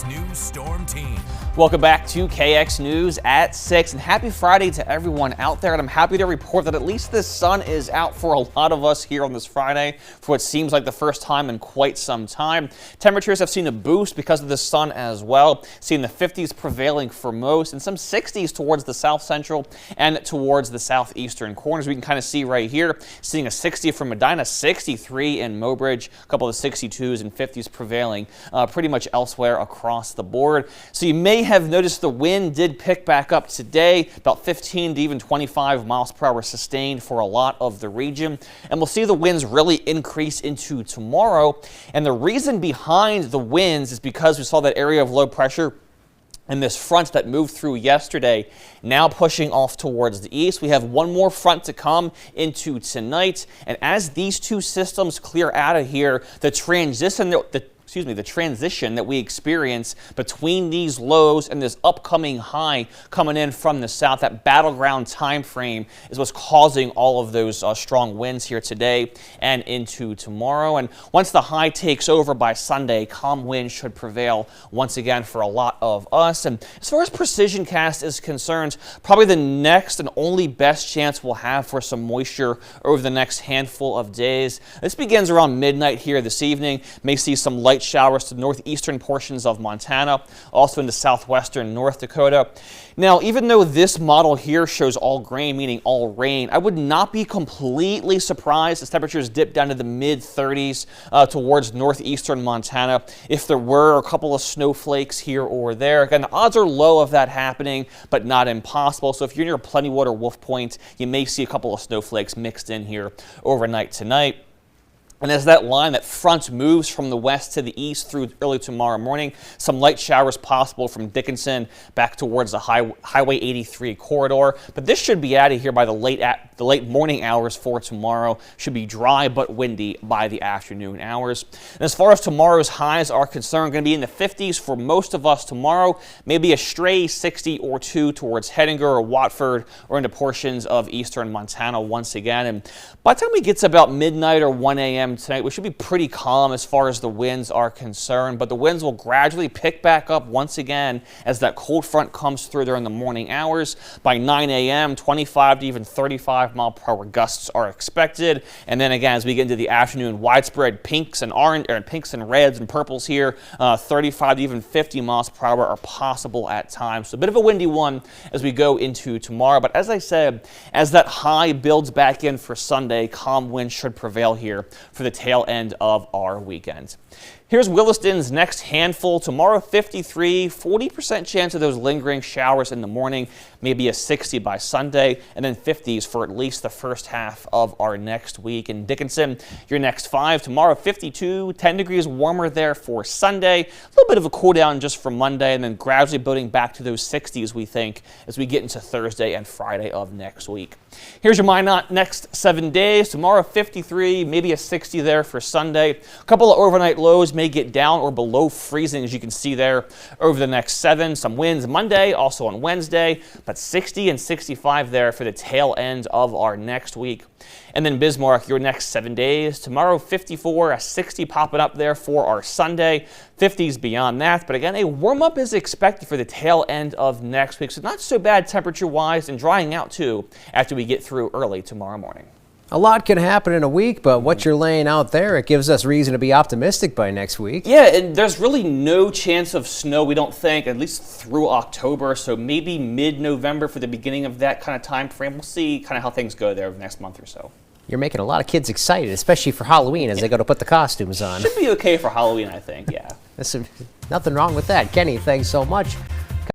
News Storm Team. Welcome back to KX News at 6, and happy Friday to everyone out there. And I'm happy to report that at least the sun is out for a lot of us here on this Friday for what seems like the first time in quite some time. Temperatures have seen a boost because of the sun as well, seeing the 50s prevailing for most and some 60s towards the south central and towards the southeastern corners. We can kind of see right here, seeing a 60 from Medina, 63 in Mobridge, a couple of 62s and 50s prevailing pretty much elsewhere across the board. So you may have noticed the wind did pick back up today, about 15 to even 25 miles per hour sustained for a lot of the region. And we'll see the winds really increase into tomorrow. And the reason behind the winds is because we saw that area of low pressure and this front that moved through yesterday now pushing off towards the east. We have one more front to come into tonight. And as these two systems clear out of here, the transition that we experience between these lows and this upcoming high coming in from the south, that battleground time frame is what's causing all of those strong winds here today and into tomorrow. And once the high takes over by Sunday, calm winds should prevail once again for a lot of us. And as far as precision cast is concerned, probably the next and only best chance we'll have for some moisture over the next handful of days. This begins around midnight here this evening. May see some light showers to northeastern portions of Montana, also into southwestern North Dakota. Now, even though this model here shows all grain, meaning all rain, I would not be completely surprised as temperatures dip down to the mid-30s towards northeastern Montana if there were a couple of snowflakes here or there. Again, the odds are low of that happening, but not impossible. So if you're near Plenty Water Wolf Point, you may see a couple of snowflakes mixed in here overnight tonight. And as that line, that front moves from the west to the east through early tomorrow morning, some light showers possible from Dickinson back towards the Highway 83 corridor. But this should be out of here by the late morning hours for tomorrow. Should be dry but windy by the afternoon hours. And as far as tomorrow's highs are concerned, going to be in the 50s for most of us tomorrow. Maybe a stray 60 or 2 towards Hettinger or Watford or into portions of eastern Montana once again. And by the time we get to about midnight or 1 a.m. tonight, we should be pretty calm as far as the winds are concerned, but the winds will gradually pick back up once again as that cold front comes through during the morning hours. By 9 a.m., 25 to even 35 mile per hour gusts are expected. And then again, as we get into the afternoon, widespread pinks and orange, or pinks and reds and purples here, 35 to even 50 miles per hour are possible at times. So a bit of a windy one as we go into tomorrow. But as I said, as that high builds back in for Sunday, calm winds should prevail here for the tail end of our weekend. Here's Williston's next handful. Tomorrow, 53, 40% chance of those lingering showers in the morning, maybe a 60 by Sunday, and then 50s for at least the first half of our next week. In Dickinson, your next 5. Tomorrow, 52, 10 degrees warmer there for Sunday. A little bit of a cool down just for Monday, and then gradually building back to those 60s, we think, as we get into Thursday and Friday of next week. Here's your next 7 days. Tomorrow, 53, maybe a 60 there for Sunday. A couple of overnight lows may get down or below freezing, as you can see there over the next 7. Some winds Monday, also on Wednesday, but 60 and 65 there for the tail end of our next week. And then Bismarck, your next 7 days. Tomorrow, 54, a 60 popping up there for our Sunday. 50s beyond that. But again, a warm-up is expected for the tail end of next week. So not so bad temperature-wise and drying out, too, after we get through early tomorrow morning. A lot can happen in a week, but what you're laying out there, it gives us reason to be optimistic by next week. Yeah, and there's really no chance of snow, we don't think, at least through October. So maybe mid-November for the beginning of that kind of time frame. We'll see kind of how things go there over the next month or so. You're making a lot of kids excited, especially for Halloween as they go to put the costumes on. Should be okay for Halloween, I think, yeah. Nothing wrong with that. Kenny, thanks so much.